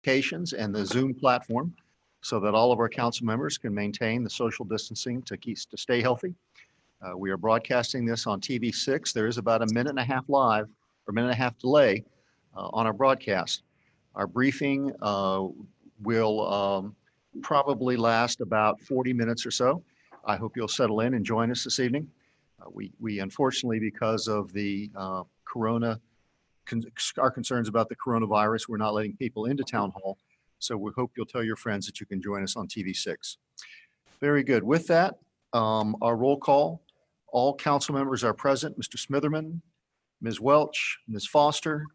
applications and the Zoom platform so that all of our council members can maintain the social distancing to stay healthy. We are broadcasting this on TV6. There is about a minute and a half live or minute and a half delay on our broadcast. Our briefing will probably last about 40 minutes or so. I hope you'll settle in and join us this evening. We unfortunately, because of the our concerns about the coronavirus, we're not letting people into town hall. So we hope you'll tell your friends that you can join us on TV6. Very good. With that, our roll call. All council members are present. Mr. Smitherman, Ms. Welch, Ms. Foster,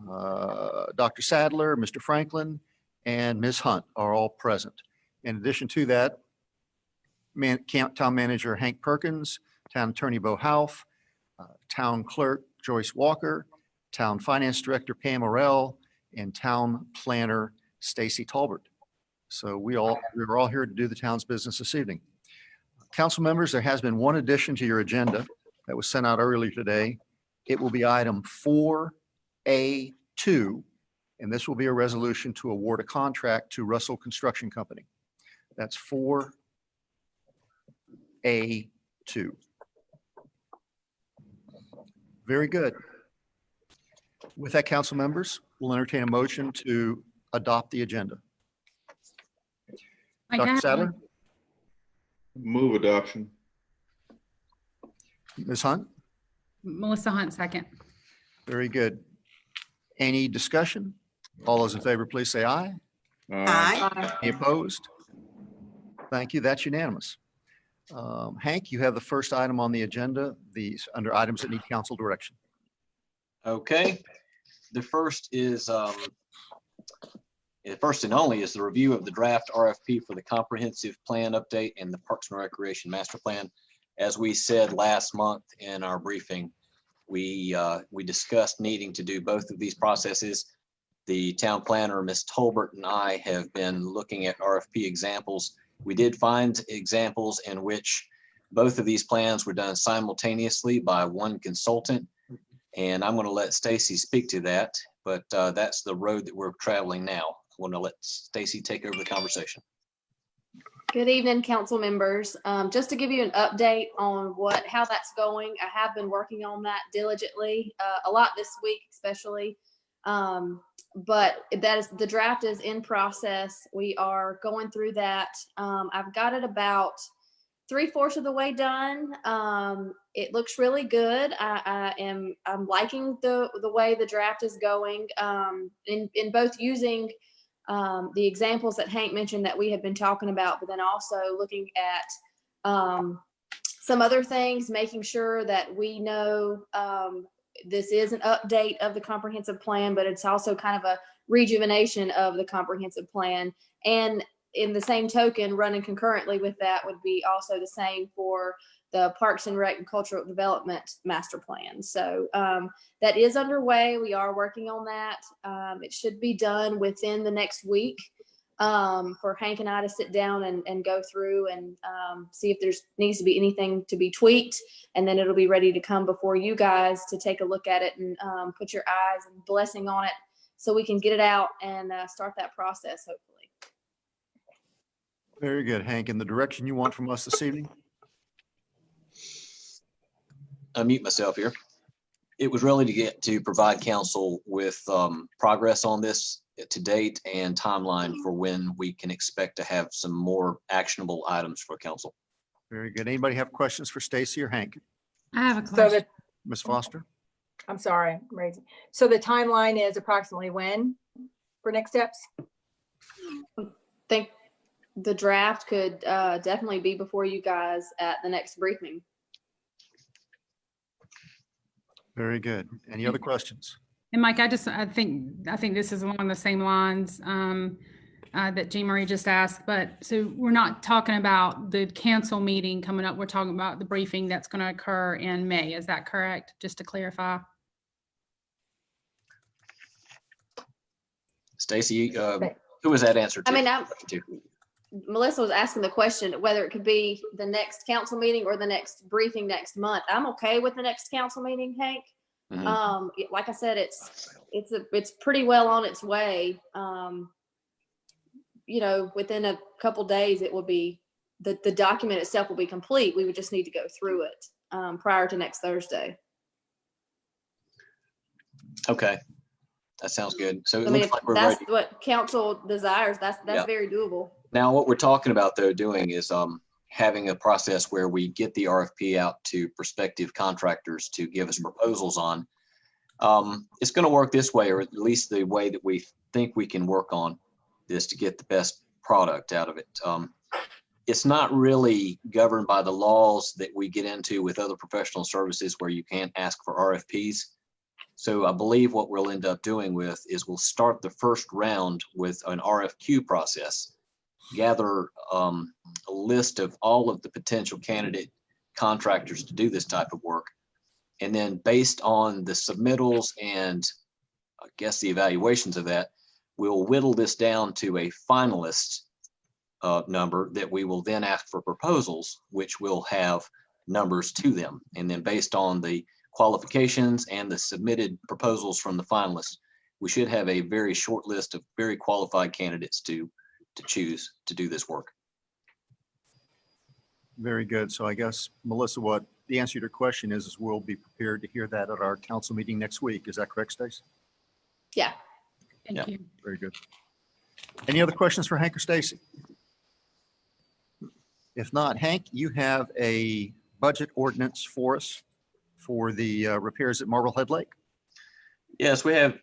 Dr. Sadler, Mr. Franklin, and Ms. Hunt are all present. In addition to that, Town Manager Hank Perkins, Town Attorney Bo Houff, Town Clerk Joyce Walker, Town Finance Director Pam Morrell, and Town Planner Stacy Talbert. So we're all here to do the town's business this evening. Council members, there has been one addition to your agenda that was sent out earlier today. It will be item 4A2, and this will be a resolution to award a contract to Russell Construction Company. That's 4A2. Very good. With that, council members, we'll entertain a motion to adopt the agenda. Dr. Sadler? Move adoption. Ms. Hunt? Melissa Hunt, second. Very good. Any discussion? All those in favor, please say aye. Aye. Any opposed? Thank you. That's unanimous. Hank, you have the first item on the agenda, these under items that need council direction. Okay. The first is, first and only is the review of the draft RFP for the comprehensive plan update and the Parks and Recreation Master Plan. As we said last month in our briefing, we discussed needing to do both of these processes. The town planner, Ms. Tolbert, and I have been looking at RFP examples. We did find examples in which both of these plans were done simultaneously by one consultant. And I'm going to let Stacy speak to that, but that's the road that we're traveling now. I want to let Stacy take over the conversation. Good evening, council members. Just to give you an update on how that's going, I have been working on that diligently, a lot this week especially. But the draft is in process. We are going through that. I've got it about 3/4 of the way done. It looks really good. I'm liking the way the draft is going, in both using the examples that Hank mentioned that we have been talking about, but then also looking at some other things, making sure that we know this is an update of the comprehensive plan, but it's also kind of a rejuvenation of the comprehensive plan. And in the same token, running concurrently with that would be also the same for the Parks and Rec and Cultural Development Master Plan. So that is underway. We are working on that. It should be done within the next week for Hank and I to sit down and go through and see if there's needs to be anything to be tweaked. And then it'll be ready to come before you guys to take a look at it and put your eyes and blessing on it so we can get it out and start that process, hopefully. Very good, Hank. And the direction you want from us this evening? Unmute myself here. It was really to provide council with progress on this to date and timeline for when we can expect to have some more actionable items for council. Very good. Anybody have questions for Stacy or Hank? I have a question. Ms. Foster? I'm sorry, I'm raising. So the timeline is approximately when for next steps? I think the draft could definitely be before you guys at the next briefing. Very good. Any other questions? And Mike, I think this is along the same lines that Jean Marie just asked, but so we're not talking about the council meeting coming up. We're talking about the briefing that's going to occur in May. Is that correct? Just to clarify. Stacy, who was that answer to? I mean, Melissa was asking the question whether it could be the next council meeting or the next briefing next month. I'm okay with the next council meeting, Hank. Mhm. Like I said, it's pretty well on its way. Within a couple days, it will be, the document itself will be complete. We would just need to go through it prior to next Thursday. Okay, that sounds good. So it I mean, looks if like we're that's ready. what council desires, that's Yeah. very doable. Now, what we're talking about though doing is having a process where we get the RFP out to prospective contractors to give us proposals on. It's going to work this way, or at least the way that we think we can work on this to get the best product out of it. It's not really governed by the laws that we get into with other professional services where you can't ask for RFPs. So I believe what we'll end up doing with is we'll start the first round with an RFQ process, gather a list of all of the potential candidate contractors to do this type of work. And then based on the submittals and I guess the evaluations of that, we'll whittle this down to a finalist number that we will then ask for proposals, which will have numbers to them. And then based on the qualifications and the submitted proposals from the finalists, we should have a very short list of very qualified candidates to choose to do this work. Very good. So I guess, Melissa, what the answer to your question is we'll be prepared to hear that at our council meeting next week. Is that correct, Stacy? Yeah. Yeah. Thank you. Very good. Any other questions for Hank or Stacy? If not, Hank, you have a budget ordinance for us for the repairs at Marblehead Lake. Yes, we have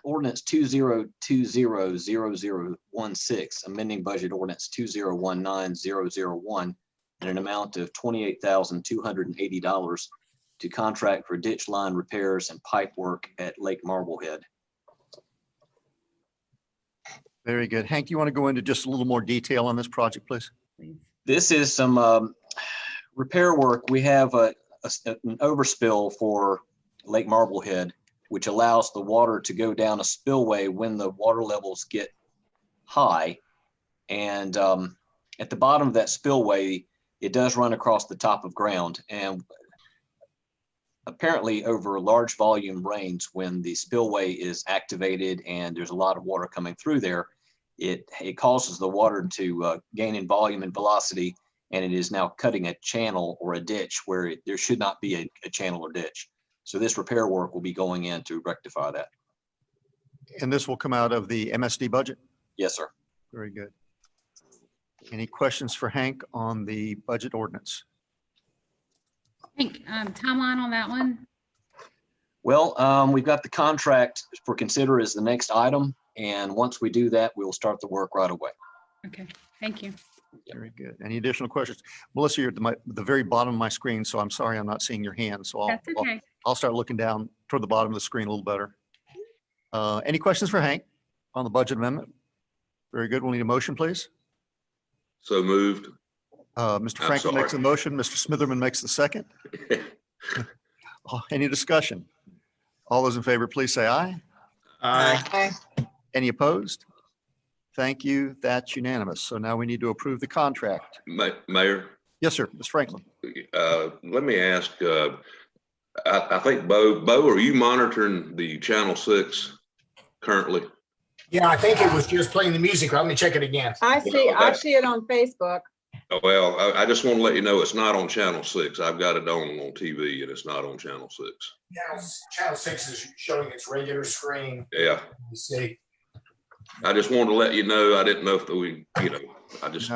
ordinance 20200016, amending budget ordinance 2019001 in an amount of $28,280 to contract for ditch line repairs and pipe work at Lake Marblehead. Very good. Hank, do you want to go into just a little more detail on this project, please? This is some repair work. We have an overspill for Lake Marblehead, which allows the water to go down a spillway when the water levels get high. And at the bottom of that spillway, it does run across the top of ground. And apparently over large volume rains, when the spillway is activated and there's a lot of water coming through there, it causes the water to gain in volume and velocity, and it is now cutting a channel or a ditch where there should not be a channel or ditch. So this repair work will be going in to rectify that. And this will come out of the MSD budget? Yes, sir. Very good. Any questions for Hank on the budget ordinance? Hank, timeline on that one? Well, we've got the contract for consider as the next item. And once we do that, we'll start the work right away. Okay, thank you. Very good. Any additional questions? Melissa, you're at the very bottom of my screen, so I'm sorry I'm not seeing your hand. So That's okay. I'll start looking down toward the bottom of the screen a little better. Any questions for Hank on the budget amendment? Very good. We'll need a motion, please. So moved. Mr. I'm Franklin makes the sorry. motion. Mr. Smitherman makes the second. Any discussion? All those in favor, please say aye. Aye. Any opposed? Thank you. That's unanimous. So now we need to approve the contract. Mayor, Yes, sir. Mr. Franklin. let me ask, I think Bo, are you monitoring the Channel 6 currently? Yeah, I think it was just playing the music. Let me check it again. I see it on Facebook. Well, I just want to let you know it's not on Channel 6. I've got it on TV and it's not on Channel 6. Channel 6 is showing its regular screen. Yeah, You see, I just wanted to let you know. I didn't know if I just,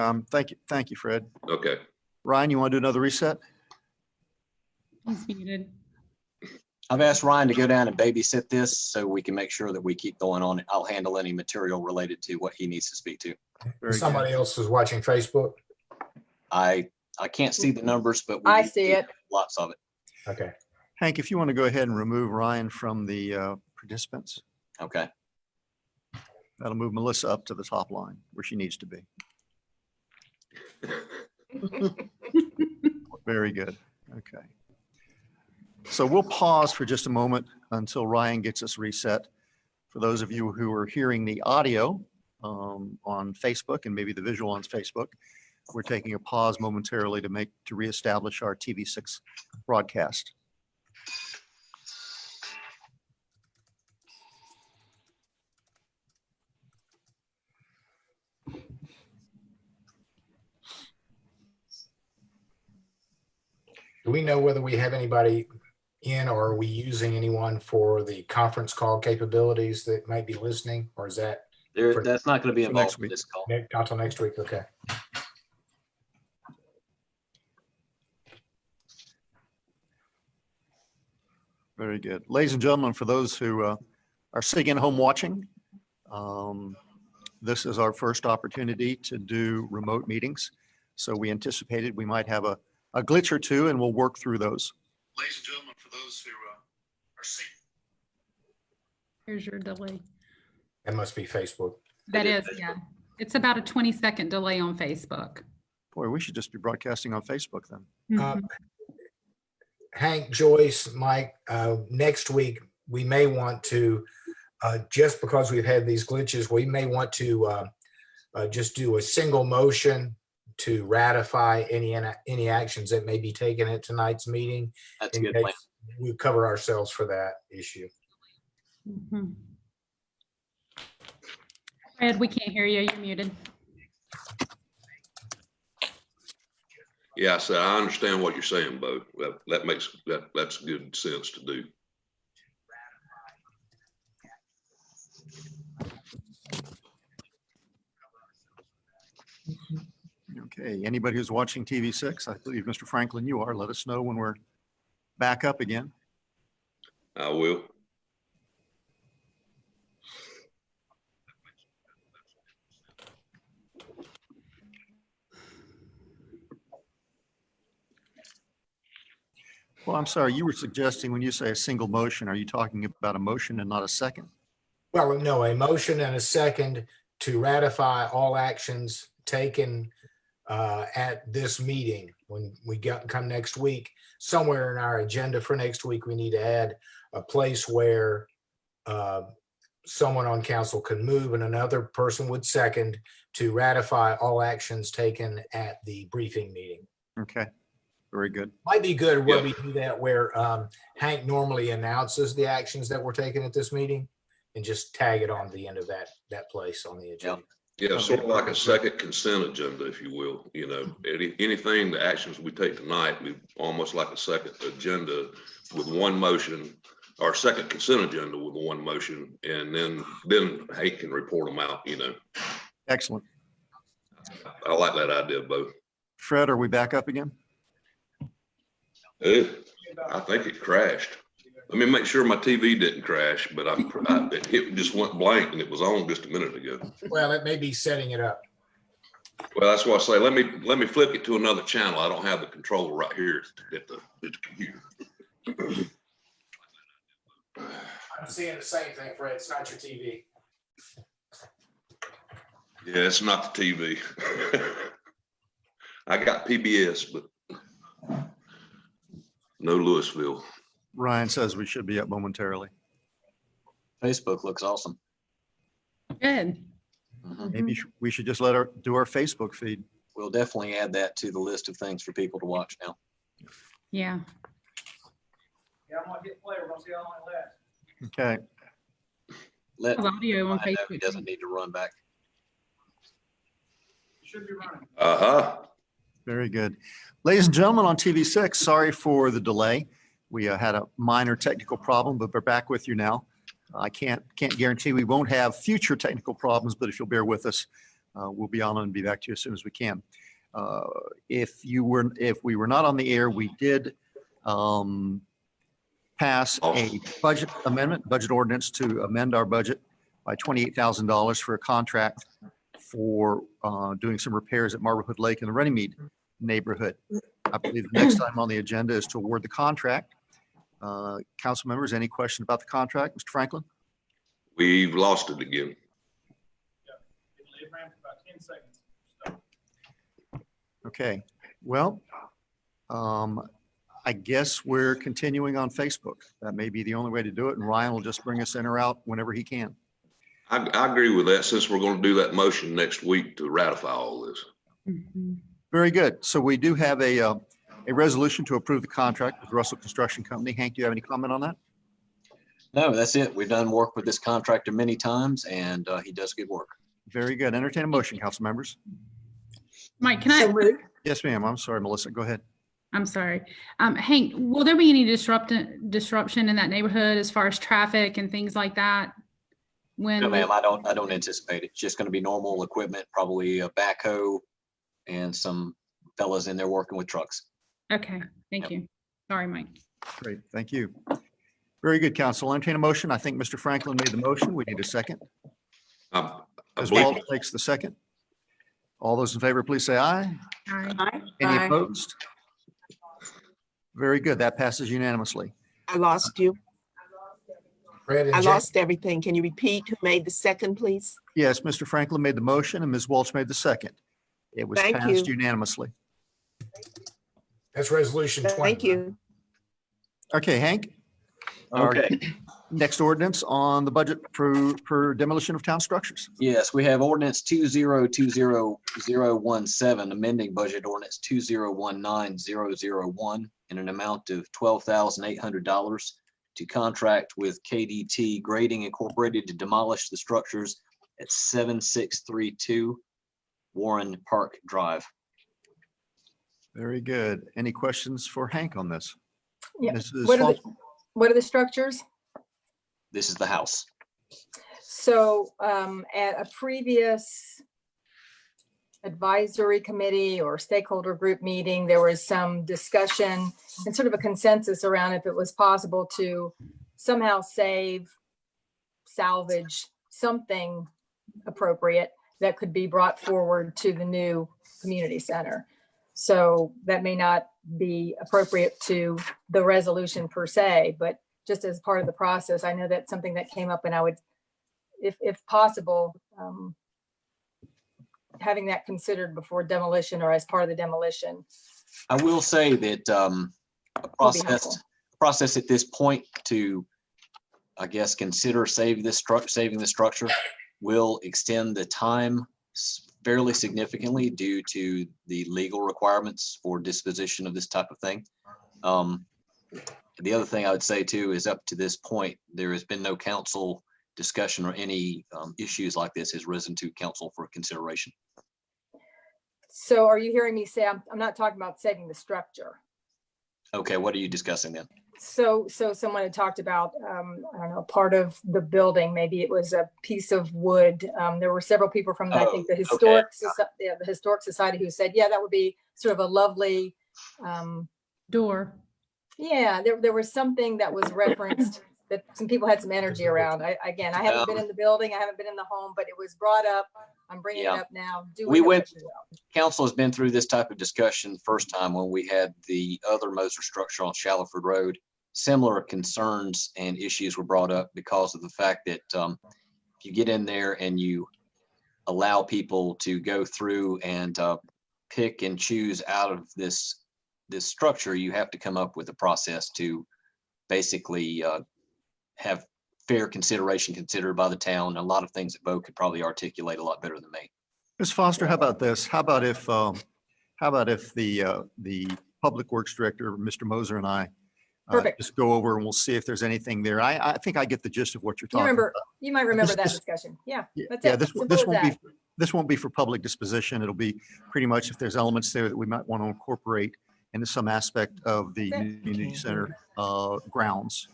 Thank you, Fred. okay. Ryan, you want to do another reset? He's muted. I've asked Ryan to go down and babysit this so we can make sure that we keep going on it. I'll handle any material related to what he needs to speak to. Very good. somebody else is watching Facebook. I can't see the numbers, but we I see it. lots of it. Okay. Hank, if you want to go ahead and remove Ryan from the participants, Okay. that'll move Melissa up to the top line where she needs to be. Very good. Okay. So we'll pause for just a moment until Ryan gets us reset. For those of you who are hearing the audio on Facebook and maybe the visual on Facebook, we're taking a pause momentarily to reestablish our TV6 broadcast. Do we know whether we have anybody in or are we using anyone for the conference call capabilities that might be listening? Or is that That's not going to be For next involved in week. this call. not till next week? Okay. Very good. Ladies and gentlemen, for those who are sitting at home watching, this is our first opportunity to do remote meetings. So we anticipated we might have a glitch or two, and we'll work through those. Ladies and gentlemen, for those who are sitting. Here's your delay. That must be Facebook. That It is, is yeah. It's about a 20-second delay on Facebook. Boy, we should just be broadcasting on Facebook then. Mhm. Hank, Joyce, Mike, next week, we may want to, just because we've had these glitches, we may want to just do a single motion to ratify any actions that may be taken at tonight's meeting. That's a in good case plan. We cover ourselves for that issue. Mhm. Fred, we can't hear you. You're muted. Yeah, I said, I understand what you're saying, Bo. That's good sense to do. Okay, anybody who's watching TV6, I believe Mr. Franklin, you are, let us know when we're back up again. I will. Well, I'm sorry, you were suggesting when you say a single motion, are you talking about a motion and not a second? Well, no, a motion and a second to ratify all actions taken at this meeting. When we come next week, somewhere in our agenda for next week, we need to add a place where someone on council can move and another person would second to ratify all actions taken at the briefing meeting. Okay, very good. Might be good where Yeah. we do that, where Hank normally announces the actions that were taken at this meeting and just tag it on the end of that place on the agenda. Yeah, sort of like a second consent agenda, if you will, anything, the actions we take tonight, we almost like a second agenda with one motion, or second consent agenda with one motion, and then Hank can report them out, Excellent. I like that idea, Bo. Fred, are we back up again? I think it crashed. Let me make sure my TV didn't crash, but it just went blank and it was on just a minute ago. Well, it may be setting it up. Well, that's why I say, let me flip it to another channel. I don't have the controller right here at the computer. I'm seeing the same thing, Fred. It's not your TV. Yeah, it's not the TV. I got PBS, but no Louisville. Ryan says we should be up momentarily. Facebook looks awesome. Good. Mhm. Maybe we should just let do our Facebook feed. We'll definitely add that to the list of things for people to watch now. Yeah. Yeah, I'm gonna hit play. We're gonna see how long it lasts. Okay, Let Have audio on Ryan know he Facebook. doesn't need to run back. It should be running. Uh-huh. very good. Ladies and gentlemen on TV6, sorry for the delay. We had a minor technical problem, but we're back with you now. I can't guarantee we won't have future technical problems, but if you'll bear with us, we'll be on and be back to you as soon as we can. If we were not on the air, we did pass a budget amendment, budget ordinance to amend our budget by $28,000 for a contract for doing some repairs at Marblehead Lake in the Runnymede neighborhood. I believe the next time on the agenda is to award the contract. Council members, any question about the contract? Mr. Franklin? We've lost it again. It ran for about 10 seconds. Okay, well, I guess we're continuing on Facebook. That may be the only way to do it, and Ryan will just bring us in or out whenever he can. I agree with that, since we're going to do that motion next week to ratify all this. Mhm. Very good. So we do have a resolution to approve the contract with Russell Construction Company. Hank, do you have any comment on that? No, that's it. We've done work with this contractor many times and he does good work. Very good. Entertain a motion, council members. Mike, can I, Yes, ma'am. I'm sorry, Melissa. Go ahead. I'm sorry. Hank, will there be any disruption in that neighborhood as far as traffic and things like that? When No, ma'am, I don't anticipate it. It's just going to be normal equipment, probably a backhoe and some fellas in there working with trucks. Okay, thank you. Sorry, Mike. Great, thank you. Very good, council. I'll entertain a motion. I think Mr. Franklin made the motion. We need a second. I Ms. believe, Walsh takes the second. All those in favor, please say aye. Aye. Any opposed? Very good. That passes unanimously. I lost you. Fred and I Jim, lost everything. Can you repeat who made the second, please? Yes, Mr. Franklin made the motion and Ms. Walsh made the second. It was Thank passed you. unanimously. that's resolution 20. Thank you. Okay, Hank? Our Okay. Next ordinance on the budget for demolition of town structures. Yes, we have ordinance 202017, amending budget ordinance 2019001 in an amount of $12,800 to contract with KDT Grading Incorporated to demolish the structures at 7632 Warren Park Drive. Very good. Any questions for Hank on this? Yeah. Mrs. What are the, Foster? what are the structures? This is the house. So at a previous advisory committee or stakeholder group meeting, there was some discussion and sort of a consensus around if it was possible to somehow salvage something appropriate that could be brought forward to the new community center. So that may not be appropriate to the resolution per se, but just as part of the process, I know that's something that came up, and I would, if possible, having that considered before demolition or as part of the demolition. I will say that a Would be helpful. process at this point to, I guess, consider saving the structure will extend the time fairly significantly due to the legal requirements for disposition of this type of thing. The other thing I would say too is up to this point, there has been no council discussion or any issues like this has risen to council for consideration. So are you hearing me say, I'm not talking about saving the structure. Okay, what are you discussing then? So someone had talked about, I don't know, part of the building, maybe it was a piece of wood. There were several people from, I think, the okay. the Historic Society who said, yeah, that would be sort of a lovely, Door. yeah, there was something that was referenced that some people had some energy around. I haven't been in the building, I haven't been in the home, but it was brought up. I'm bringing it Yeah. up now. Do We with it went- what you will. Council has been through this type of discussion first time when we had the other Moser structure on Shallowford Road. Similar concerns and issues were brought up because of the fact that if you get in there and you allow people to go through and pick and choose out of this structure, you have to come up with a process to basically have fair consideration considered by the town. A lot of things that Bo could probably articulate a lot better than me. Ms. Foster, how about this? How about if the Public Works Director, Mr. Moser, and I Perfect. just go over and we'll see if there's anything there. I think I get the gist of what you're You talking remember, about. you might remember that This- discussion. Yeah, that's Yeah, it. Simple this as won't that. this won't be for public disposition. It'll be pretty much if there's elements there that we might want to incorporate into some aspect of the That's it. community center grounds.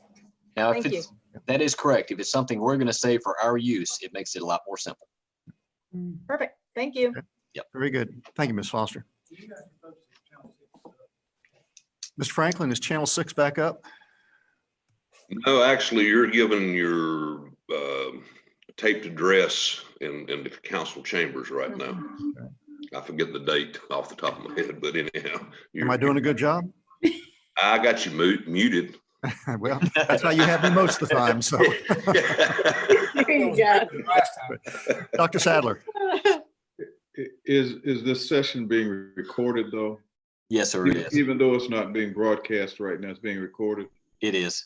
Now, if Thank you. it's, that is correct. If it's something we're going to save for our use, it makes it a lot more simple. Perfect. Thank you. Very good. Thank you, Ms. Foster. Mr. Franklin, is Channel 6 back up? no, actually, you're given your taped address in the council chambers right now. I forget the date off the top of my head, but anyhow. Am I doing a good job? I got you muted. Well, that's how you have me most of the time. So, There you go. Last time. Dr. Sadler, Is this session being recorded though? Yes, sir, it is. Even though it's not being broadcast right now, it's being recorded. It is.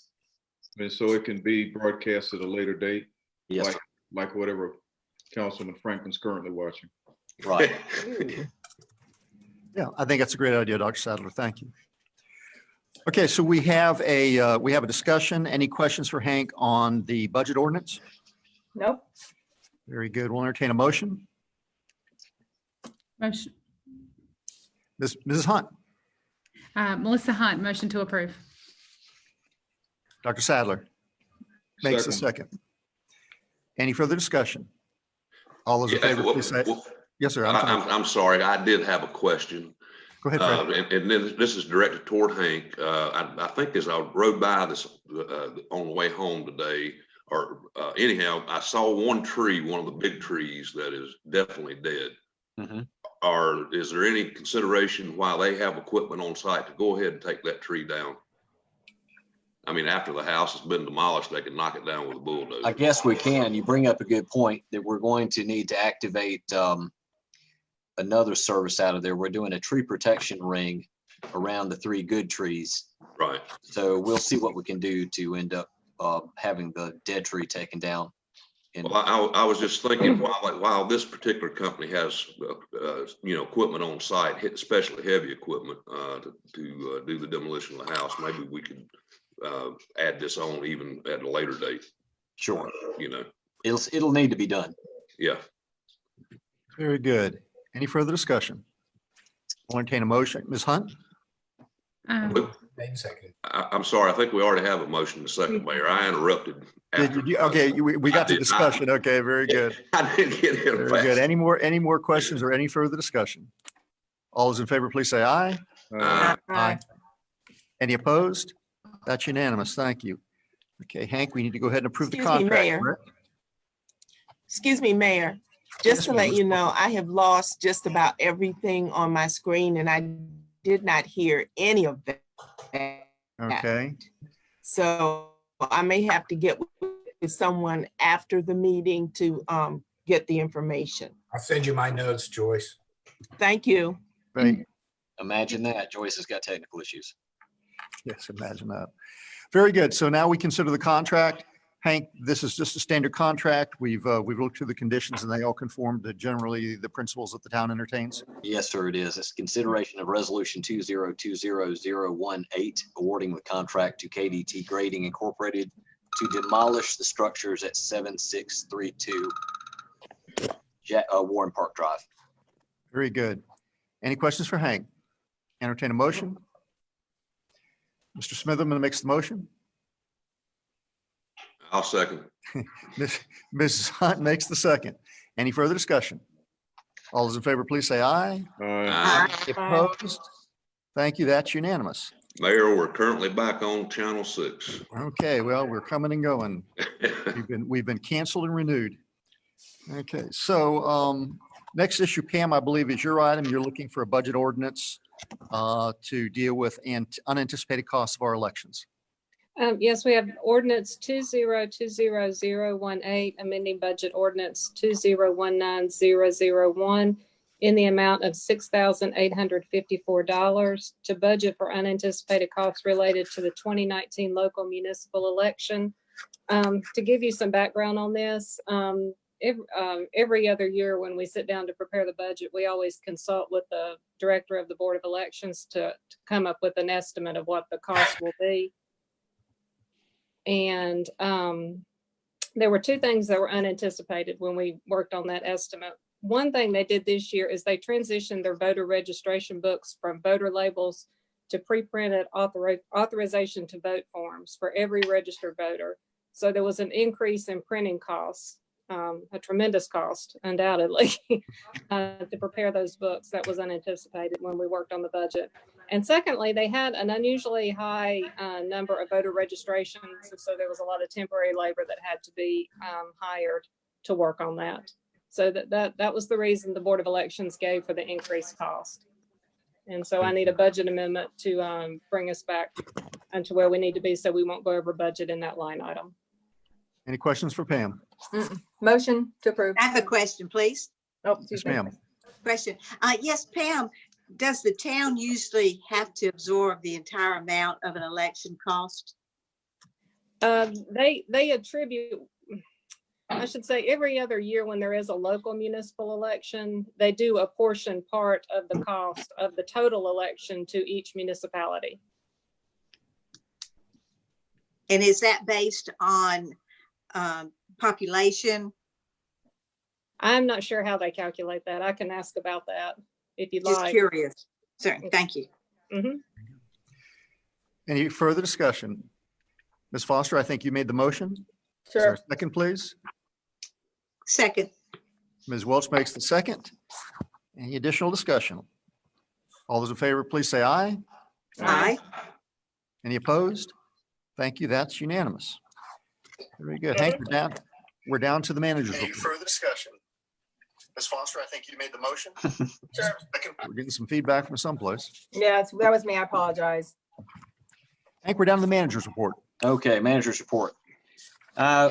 And so it can be broadcast at a later date, Yes, Like- sir. like whatever Councilman Franklin's currently watching. Right. yeah, I think that's a great idea, Dr. Sadler. Thank you. Okay, so we have a discussion. Any questions for Hank on the budget ordinance? Nope. Very good. We'll entertain a motion. Motion. Mrs. Hunt, Melissa Hunt, motion to approve. Dr. Sadler makes the Second. second. Any further discussion? All those in Yeah, favor, please say. Yes, sir. I'm sorry. I'm sorry, I did have a question. Go ahead, Fred. And then this is directed toward Hank. I think as I rode by this on the way home today, or anyhow, I saw one tree, one of the big trees that is definitely dead. Mhm. Is there any consideration while they have equipment on site to go ahead and take that tree down? I mean, after the house has been demolished, they can knock it down with a bulldozer. I guess we can. You bring up a good point that we're going to need to activate another service out of there. We're doing a tree protection ring around the 3 good trees. Right. So we'll see what we can do to end up having the dead tree taken down. And Well, I was just thinking while this particular company has, equipment on site, especially heavy equipment, to do the demolition of the house, maybe we could add this on even at a later date, sure, you know? it'll need to be done. Yeah. Very good. Any further discussion? I'll entertain a motion. Ms. Hunt? Made and seconded. I'm sorry, I think we already have a motion to second, Mayor. I interrupted. Did you? Okay, we got the discussion. Okay, very good. I didn't get it. Very good. Any more questions or any further discussion? All those in favor, please say aye. Aye. Any opposed? That's unanimous. Thank you. Okay, Hank, we need to go ahead and approve the Excuse me, contract. Mayor. correct? Excuse me, Mayor, Yes, just to ma'am. let you know, I have lost just about everything on my screen and I did not hear any of that. Okay, So I may have to get with someone after the meeting to get the information. I'll send you my notes, Joyce. Thank you. right. Imagine that. Joyce has got technical issues. Yes, imagine that. Very good. So now we consider the contract. Hank, this is just a standard contract. We've looked through the conditions and they all conform to generally the principles that the town entertains. Yes, sir, it is. It's consideration of resolution 2020018, awarding the contract to KDT Grading Incorporated to demolish the structures at 7632 Warren Park Drive. Very good. Any questions for Hank? Entertain a motion. Mr. Smitherman makes the motion. I'll second. Mrs. Hunt makes the second. Any further discussion? All those in favor, please say aye. Opposed? Thank you. That's unanimous. Mayor, we're currently back on Channel 6. Okay, well, we're coming and going. We've been canceled and renewed. Okay, so next issue, Pam, I believe is your item. You're looking for a budget ordinance to deal with unanticipated costs of our elections. Yes, we have ordinance 202018, amending budget ordinance 2019001 in the amount of $6,854 to budget for unanticipated costs related to the 2019 local municipal election. To give you some background on this, every other year when we sit down to prepare the budget, we always consult with the director of the Board of Elections to come up with an estimate of what the cost will be. And there were 2 things that were unanticipated when we worked on that estimate. One thing they did this year is they transitioned their voter registration books from voter labels to pre-printed authorization to vote forms for every registered voter. So there was an increase in printing costs, a tremendous cost, undoubtedly, to prepare those books. That was unanticipated when we worked on the budget. And secondly, they had an unusually high number of voter registrations. And so there was a lot of temporary labor that had to be hired to work on that. So that was the reason the Board of Elections gave for the increased cost. And so I need a budget amendment to bring us back to where we need to be so we won't go over budget in that line item. Any questions for Pam? Motion to approve. I have a question, please. Oh, Yes, excuse me. ma'am. Question. Yes, Pam, does the town usually have to absorb the entire amount of an election cost? They attribute, I should say, every other year when there is a local municipal election, they do apportion part of the cost of the total election to each municipality. And is that based on population? I'm not sure how they calculate that. I can ask about that if you'd Just like. curious. Sorry, thank you. Mhm. Any further discussion? Ms. Foster, I think you made the motion. Is there Sure. a second, please? Second. Ms. Welch makes the second. Any additional discussion? All those in favor, please say aye. Aye. Any opposed? Thank you. That's unanimous. Very good. Hank, we're down to the manager's report. Further discussion? Ms. Foster, I think you made the motion. Sure. We're getting some feedback from someplace. Yes, that was me. I apologize. Hank, we're down to the manager's report. Okay, manager's report.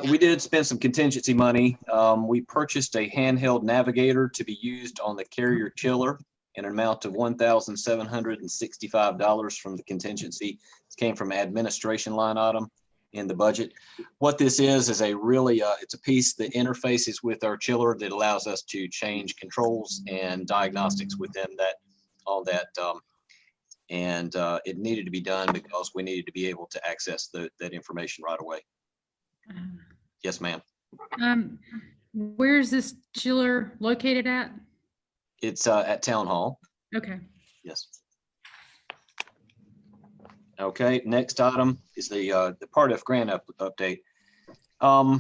We did spend some contingency money. We purchased a handheld navigator to be used on the carrier chiller in an amount of $1,765 from the contingency. It came from administration line item in the budget. What this is a really, it's a piece that interfaces with our chiller that allows us to change controls and diagnostics within that, all that. And it needed to be done because we needed to be able to access that information right away. Yes, ma'am. Where is this chiller located at? It's at Town Hall. Okay. Yes. Okay, next item is the Part F grant update. I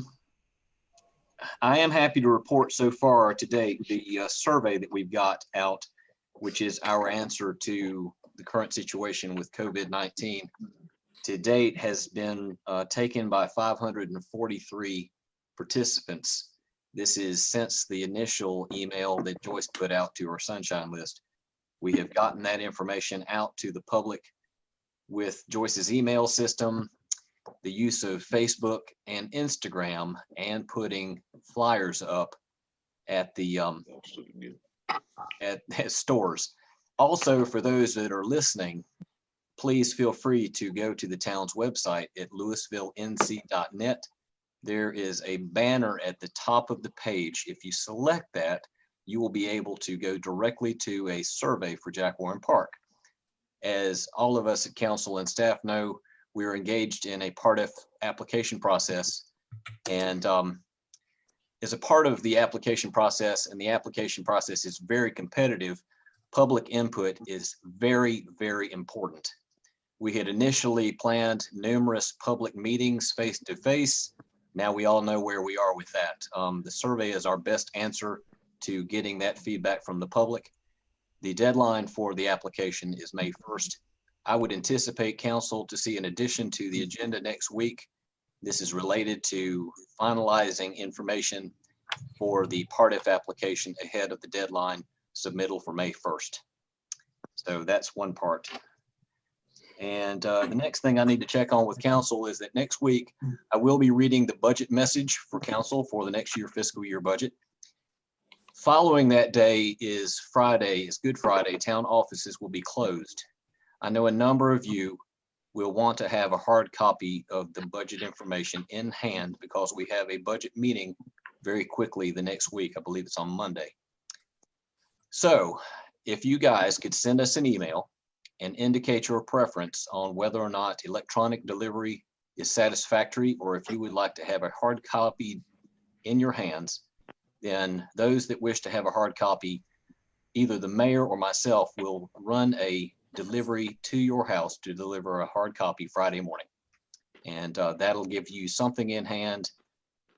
am happy to report so far to date, the survey that we've got out, which is our answer to the current situation with COVID-19, to date has been taken by 543 participants. This is since the initial email that Joyce put out to our Sunshine List. We have gotten that information out to the public with Joyce's email system, the use of Facebook and Instagram, and putting flyers up at the at stores. Also, for those that are listening, please feel free to go to the town's website at louisvillenc.net. There is a banner at the top of the page. If you select that, you will be able to go directly to a survey for Jack Warren Park. As all of us at council and staff know, we are engaged in a Part F application process. And as a part of the application process, and the application process is very competitive, public input is very, very important. We had initially planned numerous public meetings face-to-face. Now we all know where we are with that. The survey is our best answer to getting that feedback from the public. The deadline for the application is May 1st. I would anticipate council to see an addition to the agenda next week. This is related to finalizing information for the Part F application ahead of the deadline submittal for May 1st. So that's one part. And the next thing I need to check on with council is that next week, I will be reading the budget message for council for the next year fiscal year budget. Following that day is Friday, is Good Friday. Town offices will be closed. I know a number of you will want to have a hard copy of the budget information in hand because we have a budget meeting very quickly the next week. I believe it's on Monday. So if you guys could send us an email and indicate your preference on whether or not electronic delivery is satisfactory, or if you would like to have a hard copy in your hands, then those that wish to have a hard copy, either the mayor or myself will run a delivery to your house to deliver a hard copy Friday morning. And that'll give you something in hand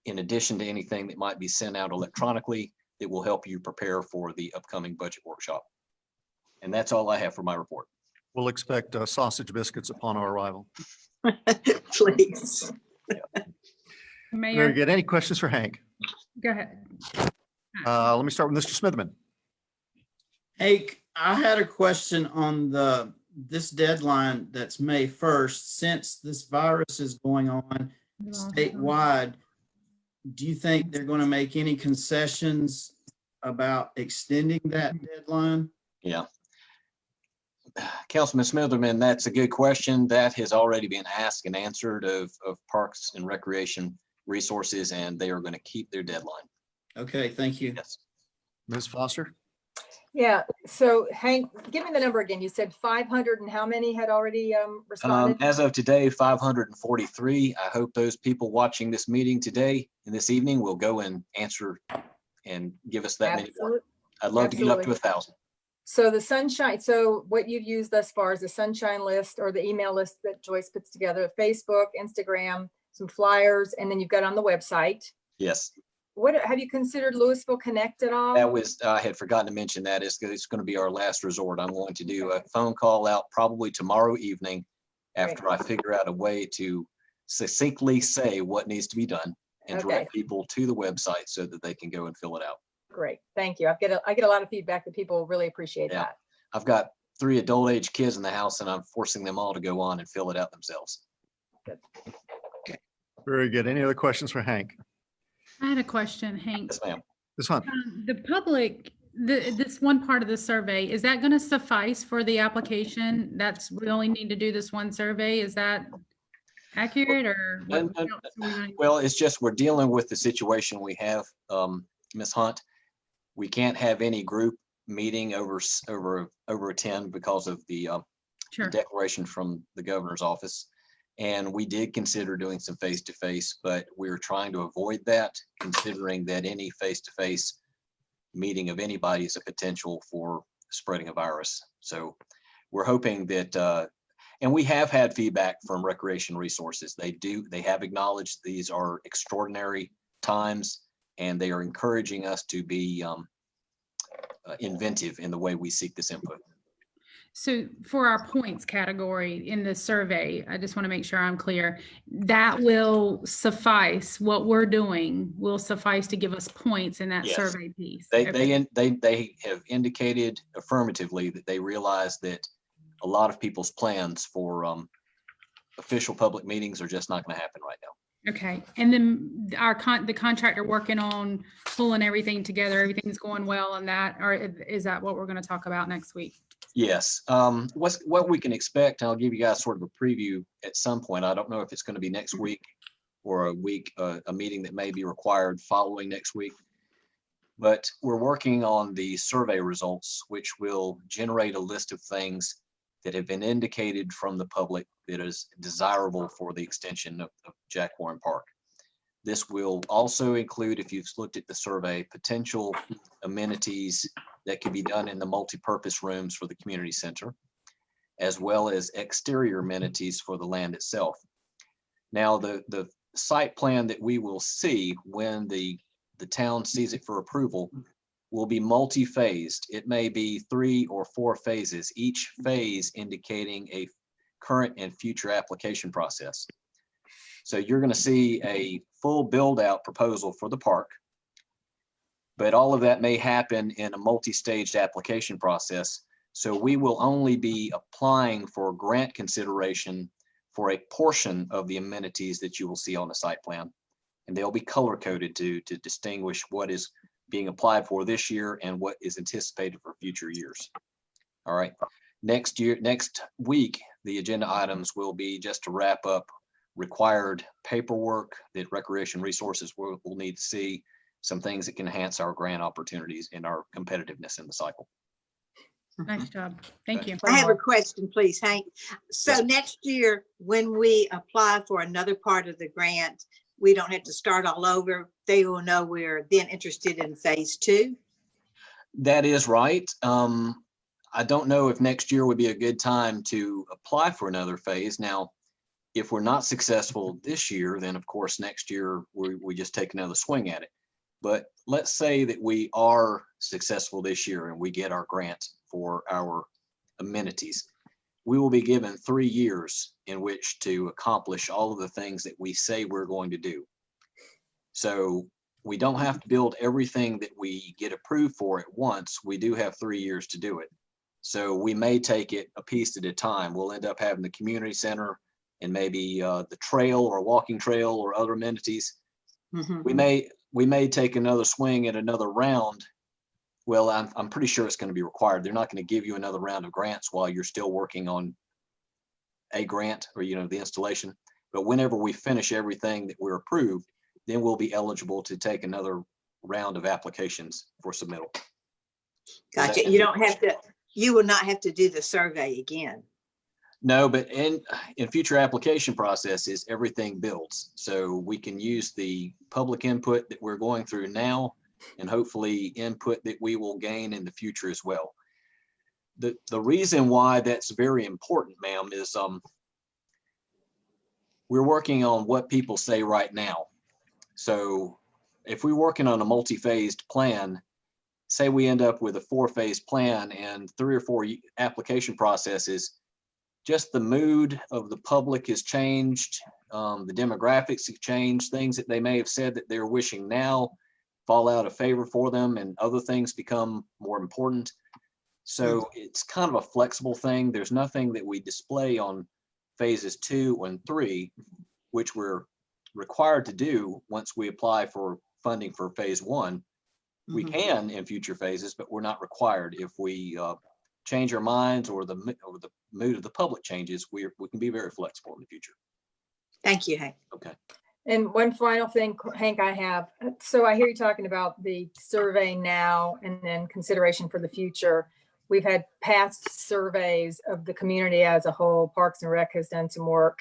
in addition to anything that might be sent out electronically that will help you prepare for the upcoming budget workshop. And that's all I have for my report. We'll expect sausage biscuits upon our arrival. Please. Very Mayor, good. Any questions for Hank? go ahead. Let me start with Mr. Smitherman. Hank, I had a question on this deadline that's May 1st. Since this virus is going on statewide, do you think they're going to make any concessions about extending that deadline? Yeah. Councilman Smitherman, that's a good question. That has already been asked and answered of Parks and Recreation Resources, and they are going to keep their deadline. Okay, thank you. Yes. Ms. Foster? Yeah, so Hank, give me the number again. You said 500 and how many had already responded? As of today, 543. I hope those people watching this meeting today and this evening will go and answer and give us that many more. Absolute- I'd love to get up to absolutely. 1,000. So the sunshine, so what you've used thus far is the sunshine list or the email list that Joyce puts together, Facebook, Instagram, some flyers, and then you've got on the website. Yes, What, have you considered Louisville Connect at all? that was, I had forgotten to mention that. It's going to be our last resort. I'm going to do a phone call out probably tomorrow evening after I figure out a way to succinctly say what needs to be done and direct people to the website so that they can go and fill it out. Great, thank you. I get a lot of feedback that people really appreciate Yeah. that. I've got 3 adult age kids in the house and I'm forcing them all to go on and fill it out themselves. Very good. Any other questions for Hank? I had a question, Hank. Yes, ma'am. This one. The public, this one part of the survey, is that going to suffice for the application? We only need to do this one survey? Is that accurate or? what else are we gonna- Well, it's just, we're dealing with the situation we have, Ms. Hunt. We can't have any group meeting over 10 because of the Sure. declaration from the governor's office. And we did consider doing some face-to-face, but we're trying to avoid that, considering that any face-to-face meeting of anybody is a potential for spreading a virus. So we're hoping that, and we have had feedback from Recreation Resources. They have acknowledged these are extraordinary times, and they are encouraging us to be inventive in the way we seek this input. So for our points category in the survey, I just want to make sure I'm clear, that will suffice, what we're doing will suffice to give us points in that Yes. survey piece. They Okay. have indicated affirmatively that they realize that a lot of people's plans for official public meetings are just not going to happen right now. Okay, and then the contractor working on pulling everything together, everything's going well on that, or is that what we're going to talk about next week? Yes, what we can expect, and I'll give you guys sort of a preview at some point. I don't know if it's going to be next week or a meeting that may be required following next week. But we're working on the survey results, which will generate a list of things that have been indicated from the public that is desirable for the extension of Jack Warren Park. This will also include, if you've looked at the survey, potential amenities that could be done in the multipurpose rooms for the community center, as well as exterior amenities for the land itself. Now, the site plan that we will see when the town sees it for approval will be multi-phased. It may be 3 or 4 phases, each phase indicating a current and future application process. So you're going to see a full build-out proposal for the park, but all of that may happen in a multi-staged application process. So we will only be applying for grant consideration for a portion of the amenities that you will see on the site plan. And they'll be color-coded to distinguish what is being applied for this year and what is anticipated for future years. All right. Next week, the agenda items will be just to wrap up required paperwork that Recreation Resources will need to see, some things that can enhance our grant opportunities and our competitiveness in the cycle. Nice job. Thank you. I have a question, please, Hank. So next year, when we apply for another part of the grant, we don't have to start all over. They will know we're then interested in phase 2. That is right. I don't know if next year would be a good time to apply for another phase. Now, if we're not successful this year, then of course, next year we just take another swing at it. But let's say that we are successful this year and we get our grant for our amenities. We will be given 3 years in which to accomplish all of the things that we say we're going to do. So we don't have to build everything that we get approved for at once. We do have 3 years to do it. So we may take it a piece at a time. We'll end up having the community center and maybe the trail or walking trail or other amenities. We may take another swing at another round. Well, I'm pretty sure it's going to be required. They're not going to give you another round of grants while you're still working on a grant or, the installation. But whenever we finish everything that we're approved, then we'll be eligible to take another round of applications for submittal. Gotcha. You will not have to do the survey again. No, but in future application processes, everything builds. So we can use the public input that we're going through now and hopefully input that we will gain in the future as well. the reason why that's very important, ma'am, is we're working on what people say right now. So if we're working on a multi-phased plan, say we end up with a 4-phase plan and 3 or 4 application processes, just the mood of the public has changed. The demographics have changed. Things that they may have said that they're wishing now fall out of favor for them, and other things become more important. So it's kind of a flexible thing. There's nothing that we display on phases 2 and 3, which we're required to do once we apply for funding for phase 1. We can in future phases, but we're not required. If we change our minds or the mood of the public changes, we can be very flexible in the future. Thank you, Hank. Okay. And one final thing, Hank, I have. So I hear you talking about the survey now and then consideration for the future. We've had past surveys of the community as a whole. Parks and Rec has done some work.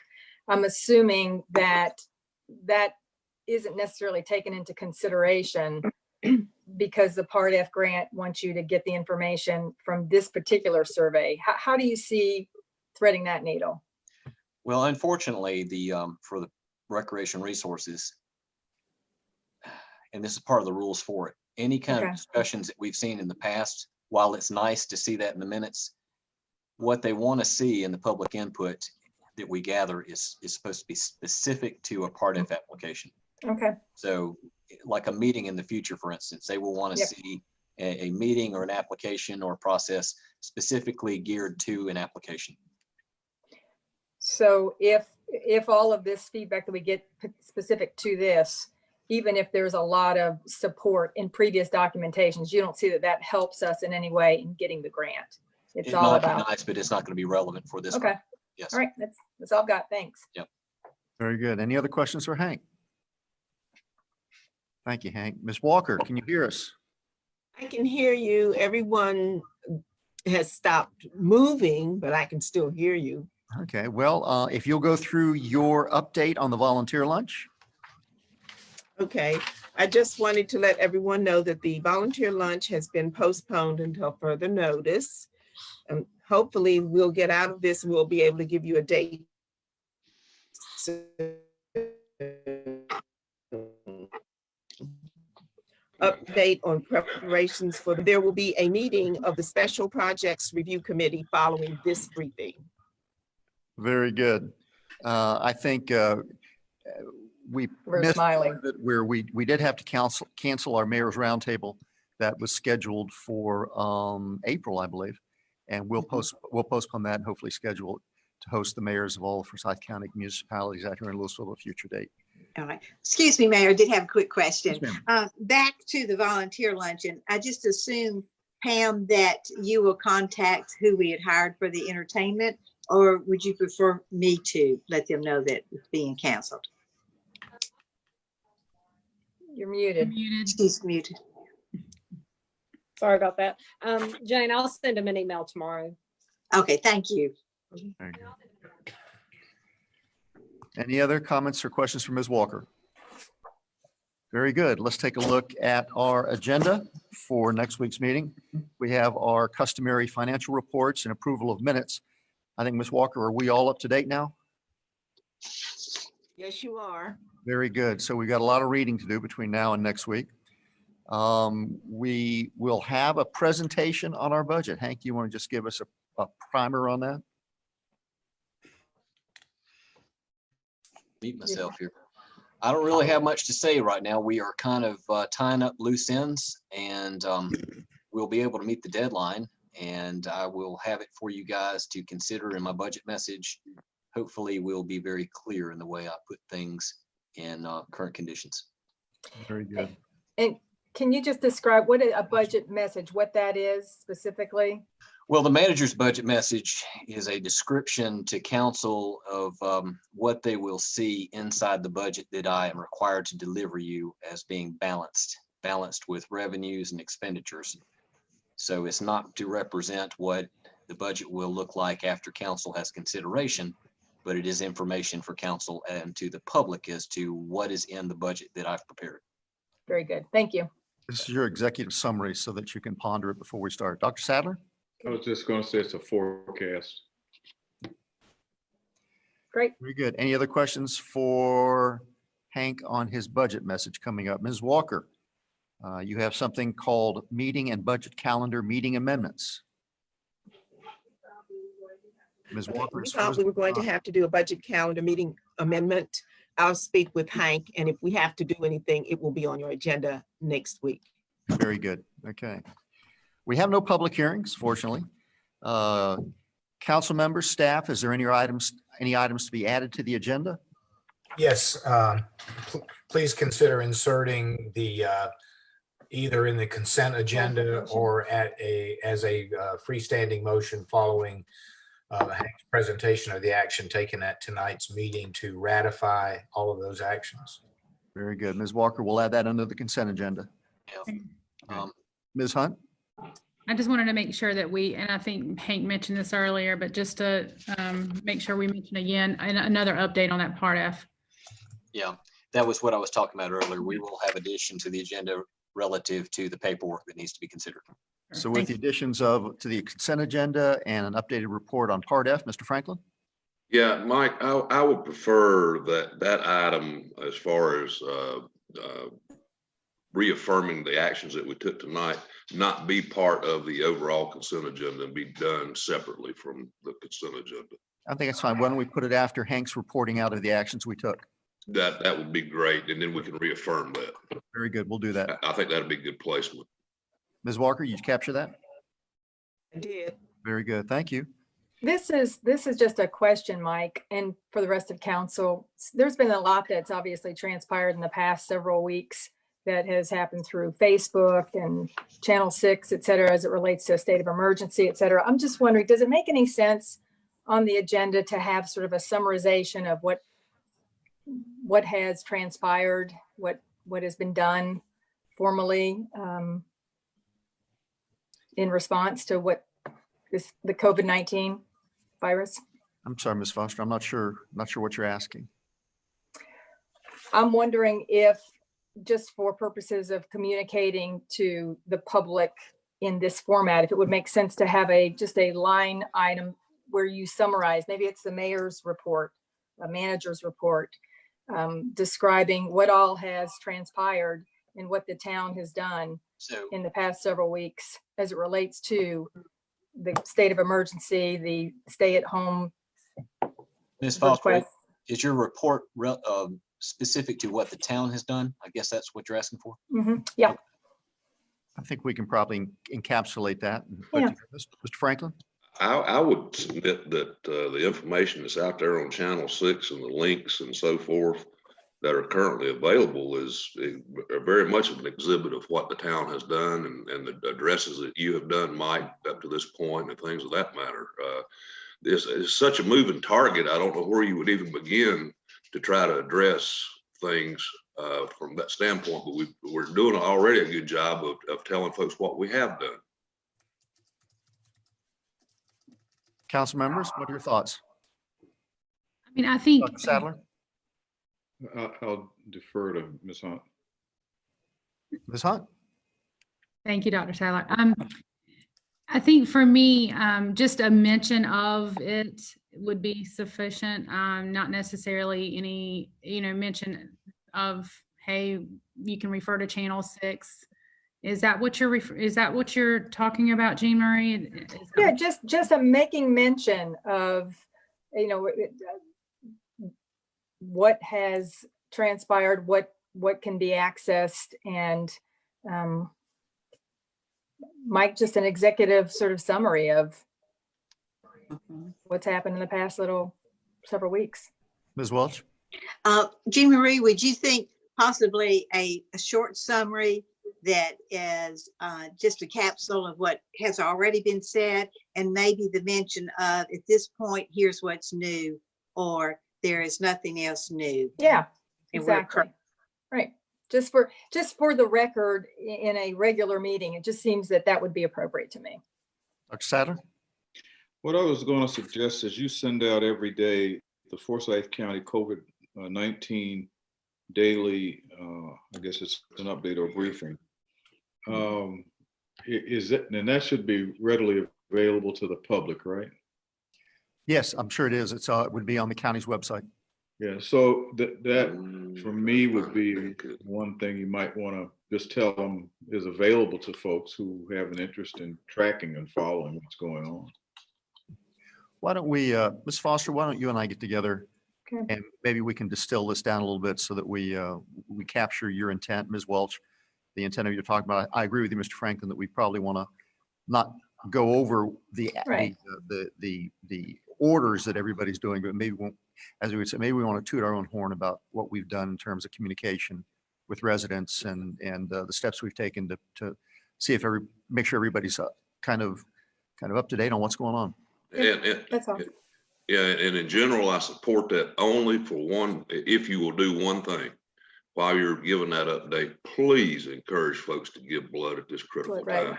I'm assuming that that isn't necessarily taken into consideration because the Part F grant wants you to get the information from this particular survey. How do you see threading that needle? Well, unfortunately, for the recreation resources, and this is part of the rules for it, any kind of discussions that we've seen in the past, while it's nice to see that in the minutes, what they want to see in the public input that we gather is supposed to be specific to a Part F application. Okay. So like a meeting in the future, for instance, they will want to see a meeting or an application or process specifically geared to an application. So if all of this feedback that we get specific to this, even if there's a lot of support in previous documentations, you don't see that that helps us in any way in getting the grant. It's all might be about. nice, but it's not going to be relevant for this. Okay. one. Yes. All right. That's all I've got. Thanks. Yep. Very good. Any other questions for Hank? Thank you, Hank. Ms. Walker, can you hear us? I can hear you. Everyone has stopped moving, but I can still hear you. Okay, well, if you'll go through your update on the volunteer lunch. Okay, I just wanted to let everyone know that the volunteer lunch has been postponed until further notice. Hopefully we'll get out of this and we'll be able to give you a date. Update on preparations for, there will be a meeting of the Special Projects Review Committee following this briefing. Very good. I think we We're missed smiling. that where we did have to cancel our mayor's roundtable that was scheduled for April, I believe. And we'll postpone that and hopefully schedule it to host the mayors of all the Forsyth County municipalities out here in Louisville at a future date. All right. Excuse me, Mayor, I did have a quick question. Yes, Back to the volunteer luncheon, I just assume, Pam, that you will contact who we had hired for the entertainment, or would you prefer me to let them know that it's being canceled? You're muted. She's muted. Sorry about that. Jane, I'll send him an email tomorrow. Okay, thank you. Very good. Any other comments or questions for Ms. Walker? Very good. Let's take a look at our agenda for next week's meeting. We have our customary financial reports and approval of minutes. I think, Ms. Walker, are we all up to date now? Yes, you are. Very good. So we've got a lot of reading to do between now and next week. We will have a presentation on our budget. Hank, you want to just give us a primer on that? Meet myself here. I don't really have much to say right now. We are kind of tying up loose ends, and we'll be able to meet the deadline, and I will have it for you guys to consider in my budget message. Hopefully we'll be very clear in the way I put things in current conditions. Very good. And can you just describe what a budget message, what that is specifically? Well, the manager's budget message is a description to council of what they will see inside the budget that I am required to deliver you as being balanced with revenues and expenditures. So it's not to represent what the budget will look like after council has consideration, but it is information for council and to the public as to what is in the budget that I've prepared. Very good. Thank you. This is your executive summary so that you can ponder it before we start. Dr. Sadler? I was just gonna say it's a forecast. Great. Very good. Any other questions for Hank on his budget message coming up? Ms. Walker, you have something called meeting and budget calendar meeting amendments. Ms. Walker. We is thought first we were going to on. have to do a budget calendar meeting amendment. I'll speak with Hank, and if we have to do anything, it will be on your agenda next week. Very good. Okay. We have no public hearings, fortunately. Council members, staff, is there any items to be added to the agenda? Yes, please consider inserting the, either in the consent agenda or as a freestanding motion following Hank's presentation of the action taken at tonight's meeting to ratify all of those actions. Very good. Ms. Walker, we'll add that under the consent agenda. Yeah. Ms. Hunt? I just wanted to make sure that and I think Hank mentioned this earlier, but just to make sure we mention again, another update on that Part F. Yeah, that was what I was talking about earlier. We will have addition to the agenda relative to the paperwork that needs to be considered. So with the additions to the consent agenda and an updated report on Part F, Mr. Franklin? Yeah, Mike, I would prefer that item as far as reaffirming the actions that we took tonight, not be part of the overall consent agenda and be done separately from the consent agenda. I think it's fine. Why don't we put it after Hank's reporting out of the actions we took? That would be great, and then we can reaffirm that. Very good. We'll do that. I think that'd be a good placement. Ms. Walker, you capture that? I did. Very good. Thank you. This is just a question, Mike, and for the rest of council. There's been a lot that's obviously transpired in the past several weeks that has happened through Facebook and Channel 6, et cetera, as it relates to a state of emergency, et cetera. I'm just wondering, does it make any sense on the agenda to have sort of a summarization of what has transpired, what has been done formally in response to the COVID-19 virus? I'm sorry, Ms. Foster. I'm not sure what you're asking. I'm wondering if, just for purposes of communicating to the public in this format, if it would make sense to have just a line item where you summarize, maybe it's the mayor's report, a manager's report, describing what all has transpired and what the town has done in the past several weeks as it relates to the state of emergency, the stay-at-home. Ms. Foster, request. is your report specific to what the town has done? I guess that's what you're asking for. Yeah. I think we can probably encapsulate that. and put together. Mr. Franklin? I would submit that the information that's out there on Channel 6 and the links and so forth that are currently available is very much of an exhibit of what the town has done and the addresses that you have done, Mike, up to this point and things of that matter. This is such a moving target. I don't know where you would even begin to try to address things from that standpoint, but we're doing already a good job of telling folks what we have done. Council members, what are your thoughts? I mean, I think. Dr. Sadler? I'll defer to Ms. Hunt. Ms. Hunt? Thank you, Dr. Sadler. I think for me, just a mention of it would be sufficient. Not necessarily any, mention of, hey, you can refer to Channel 6. Is that what you're talking about, Jean Marie? Yeah, just a making mention of, what has transpired, what can be accessed, and Mike, just an executive sort of summary of what's happened in the past several weeks. Ms. Welch? Jean Marie, would you think possibly a short summary that is just a capsule of what has already been said, and maybe the mention of, at this point, here's what's new, or there is nothing else new? Yeah, exactly. Right. Just for the record, in a regular meeting, it just seems that would be appropriate to me. Dr. Sadler? What I was going to suggest is you send out every day the Forsyth County COVID-19 daily, I guess it's an update or briefing. And that should be readily available to the public, right? Yes, I'm sure it is. It would be on the county's website. Yeah, so that for me would be one thing you might want to just tell them is available to folks who have an interest in tracking and following what's going on. Why don't we, Ms. Foster, why don't you and I get together Okay. and maybe we can distill this down a little bit so that we capture your intent, Ms. Welch, the intent of you're talking about. I agree with you, Mr. Franklin, that we probably want to not go over the Right. the orders that everybody's doing, but maybe won't, as we would say, maybe we want to toot our own horn about what we've done in terms of communication with residents and the steps we've taken to see if make sure everybody's kind of up to date on what's going on. And, That's all. yeah, and in general, I support that only for one, if you will do one thing. While you're giving that update, please encourage folks to give blood at this critical Right. time.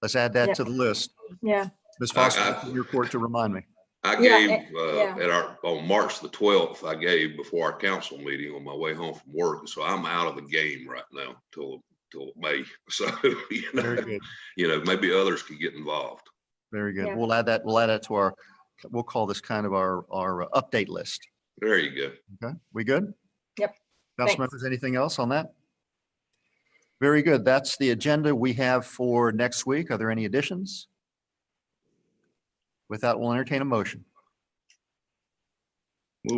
Let's add that Yeah. to the list. Yeah. Ms. Foster, it's in your court to remind me. I Yeah, gave, yeah. on March the 12th, I gave before our council meeting on my way home from work. And so I'm out of the game right now till May. So, Very good. Maybe others could get involved. Very good. Yeah. We'll add that to we'll call this kind of our update list. There you go. Okay, we good? Yep. Council Thanks. members, anything else on that? Very good. That's the agenda we have for next week. Are there any additions? With that, we'll entertain a motion.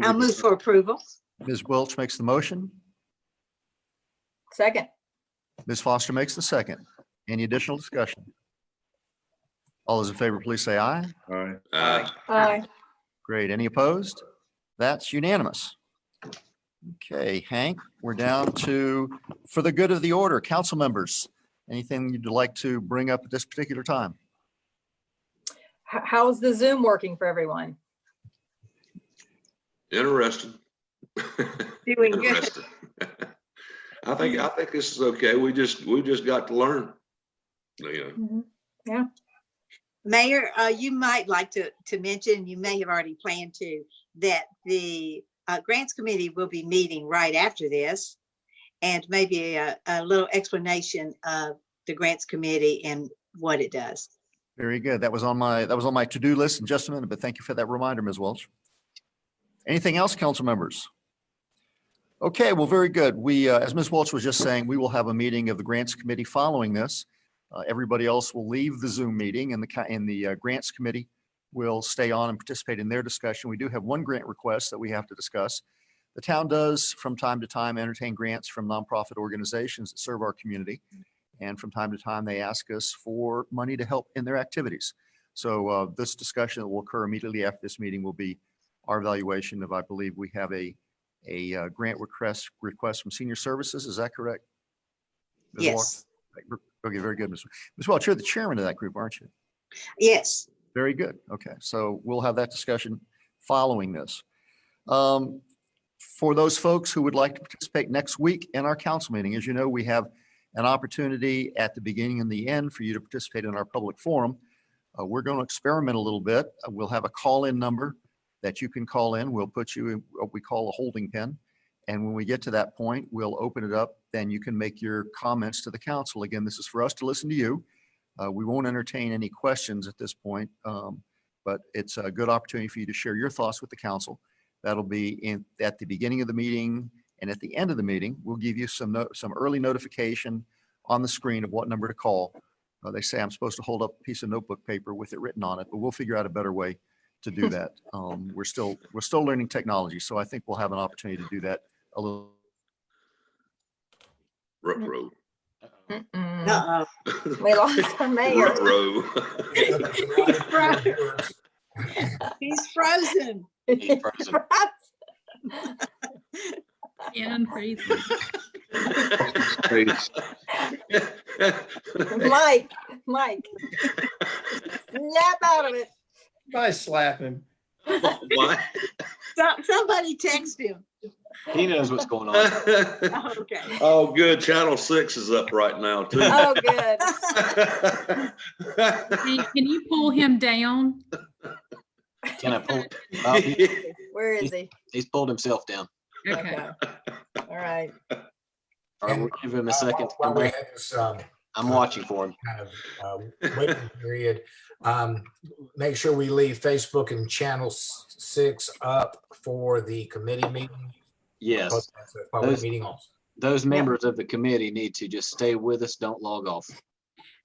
I'll move for approval. Ms. Welch makes the motion. Second. Ms. Foster makes the second. Any additional discussion? All those in favor, please say aye. All right. Aye. Great. Any opposed? That's unanimous. Okay, Hank, we're down to, for the good of the order, council members, anything you'd like to bring up at this particular time? How's the Zoom working for everyone? Interesting. Doing good. Interesting. I think this is okay. We just got to learn. Yeah. Mayor, you might like to mention, you may have already planned to, that the Grants Committee will be meeting right after this, and maybe a little explanation of the Grants Committee and what it does. Very good. That was on my to-do list in just a minute, but thank you for that reminder, Ms. Welch. Anything else, council members? Okay, well, very good. We, as Ms. Welch was just saying, we will have a meeting of the Grants Committee following this. Everybody else will leave the Zoom meeting, and the Grants Committee will stay on and participate in their discussion. We do have one grant request that we have to discuss. The town does, from time to time, entertain grants from nonprofit organizations that serve our community. And from time to time, they ask us for money to help in their activities. So this discussion that will occur immediately after this meeting will be our evaluation of, I believe we have a grant request from Senior Services. Is that correct? Ms. Yes. Walker? Okay, very good. Ms. Welch, you're the chairman of that group, aren't you? Yes. Very good. Okay, so we'll have that discussion following this. For those folks who would like to participate next week in our council meeting, as you know, we have an opportunity at the beginning and the end for you to participate in our public forum. We're going to experiment a little bit. We'll have a call-in number that you can call in. We'll put you in what we call a holding pen. And when we get to that point, we'll open it up. Then you can make your comments to the council. Again, this is for us to listen to you. We won't entertain any questions at this point, but it's a good opportunity for you to share your thoughts with the council. That'll be at the beginning of the meeting, and at the end of the meeting, we'll give you some early notification on the screen of what number to call. They say I'm supposed to hold up a piece of notebook paper with it written on it, but we'll figure out a better way to do that. We're still learning technology, so I think we'll have an opportunity to do that a little. Ruh-roh. Uh-oh. We lost our mayor. Ruh-roh. He's frozen. He's frozen. And crazy. Mike, snap out of it. I slap him. Why? Somebody text him. He knows what's going on. Oh, okay. Oh, good. Channel 6 is up right now, too. Oh, good. Hey, can you pull him down? Can I pull? Where is he? He's pulled himself down. Okay. All right. All right, we'll give him a second. While we have this, I'm watching for him. kind of waiting period. Make sure we leave Facebook and Channel 6 up for the committee meeting. Yes, That's a public Those- meeting also. those members of the committee need to just stay with us. Don't log off.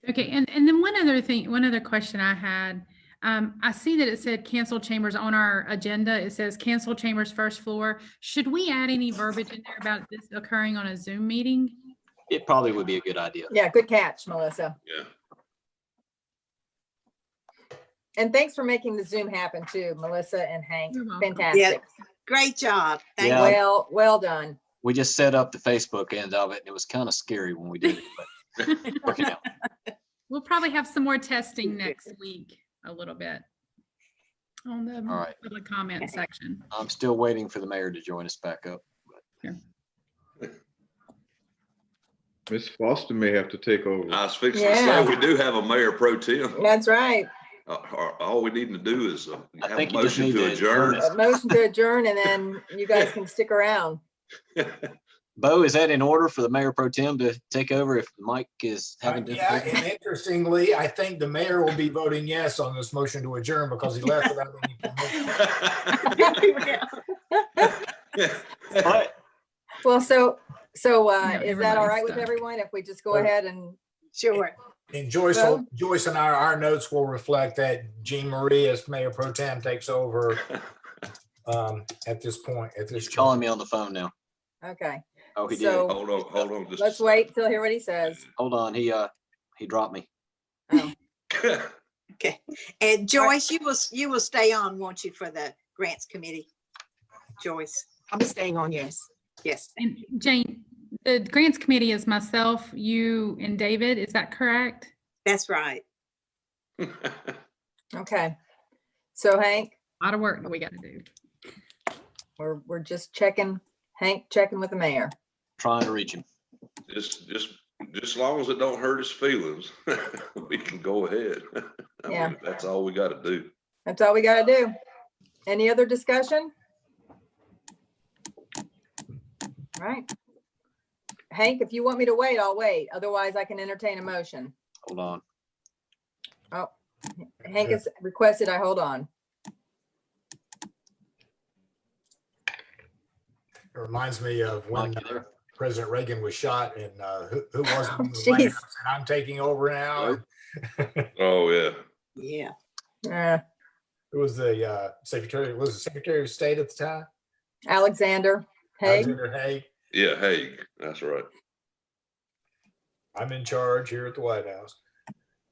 Okay, and then one other question I had. I see that it said cancel chambers on our agenda. It says cancel chambers first floor. Should we add any verbiage in there about this occurring on a Zoom meeting? It probably would be a good idea. Yeah, good catch, Melissa. Yeah. And thanks for making the Zoom happen too, Melissa and Hank. You're welcome. Fantastic. Great job. Thank Yeah. you. Well done. We just set up the Facebook end of it, and it was kind of scary when we did it, but working out. We'll probably have some more testing next week, a little bit. On the All right. public comment section. I'm still waiting for the mayor to join us back up. Ms. Foster may have to take over. I was fixing to say, Yeah. we do have a mayor pro tem. That's right. All we need to do is I have a think you just motion need to to adjourn. adjourn A motion to adjourn and then you guys can stick around. Bo, is that in order for the mayor pro tem to take over if Mike is having Yeah, difficulty? and interestingly, I think the mayor will be voting yes on this motion to adjourn because he left without any permission. But Well, so Yeah, is that all right with everybody's stuck. everyone if we just go ahead and, Sure. And Joyce, Bo? Joyce and our notes will reflect that Jean Marie as mayor pro tem takes over at this point, at this. he's calling me on the phone now. okay, Oh, he did. So- Hold on. Just let's wait till hear what he says. Hold on. He dropped me. Okay. And Joyce, you will stay on, won't you, for the grants committee? Joyce? I'm staying on, yes. Yes. And Jane, the grants committee is myself, you, and David. Is that correct? That's right. Okay. So Hank, A lot of work that we got to do. we're just checking, Hank checking with the mayor. Trying to reach him. Just as long as it don't hurt his feelings, we can go ahead. I Yeah. mean, that's all we got to do. That's all we gotta do. Any other discussion? All right. Hank, if you want me to wait, I'll wait. Otherwise, I can entertain a motion. Hold on. Oh, Hank has requested I hold on. It reminds me of when Mike, you there? President Reagan was shot and who was it? Oh, in the White jeez. House, and I'm taking over now. Oh, yeah. Yeah. It was the Secretary of State at the time? Alexander, hey, Alexander Haig. Yeah, Haig, that's right. I'm in charge here at the White House.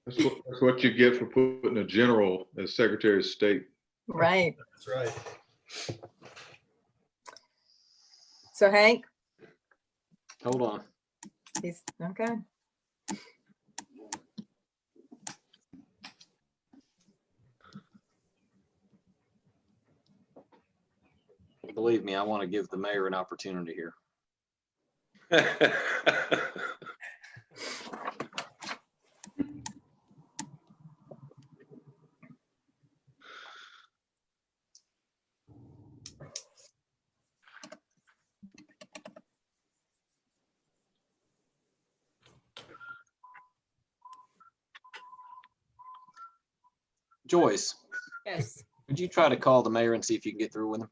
That's what you get for putting a general as Secretary of State. right. That's right. So Hank, Hold on. he's, okay. Believe me, I want to give the mayor an opportunity here. Joyce, Yes. would you try to call the mayor and see if you can get through with him?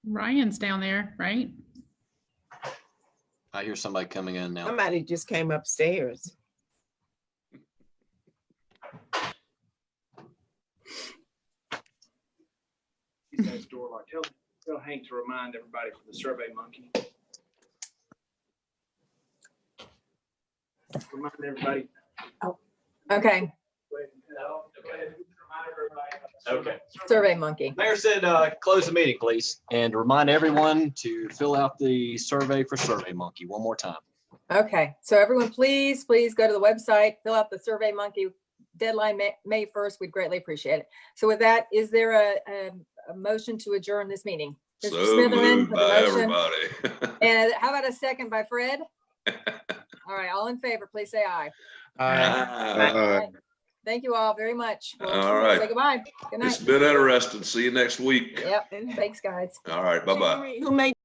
Ryan's down there, right? I hear somebody coming in now. Somebody just came upstairs. He's next door, like, tell Hank to remind everybody for the Survey Monkey. Remind everybody. Okay, Okay. Survey Monkey. Mayor said, close the meeting, please, and remind everyone to fill out the survey for Survey Monkey one more time. Okay, so everyone, please go to the website, fill out the Survey Monkey deadline, May 1st. We'd greatly appreciate it. So with that, is there a motion to adjourn this meeting? Mr. So Smitherman moved for the by motion. everybody. And how about a second by Fred? All right, all in favor, please say aye. Ah, Thank you all very much. We'll All right. Say goodbye. Good It's night. been interesting. See you next week. Yep, thanks, guys. All right, bye-bye. Who made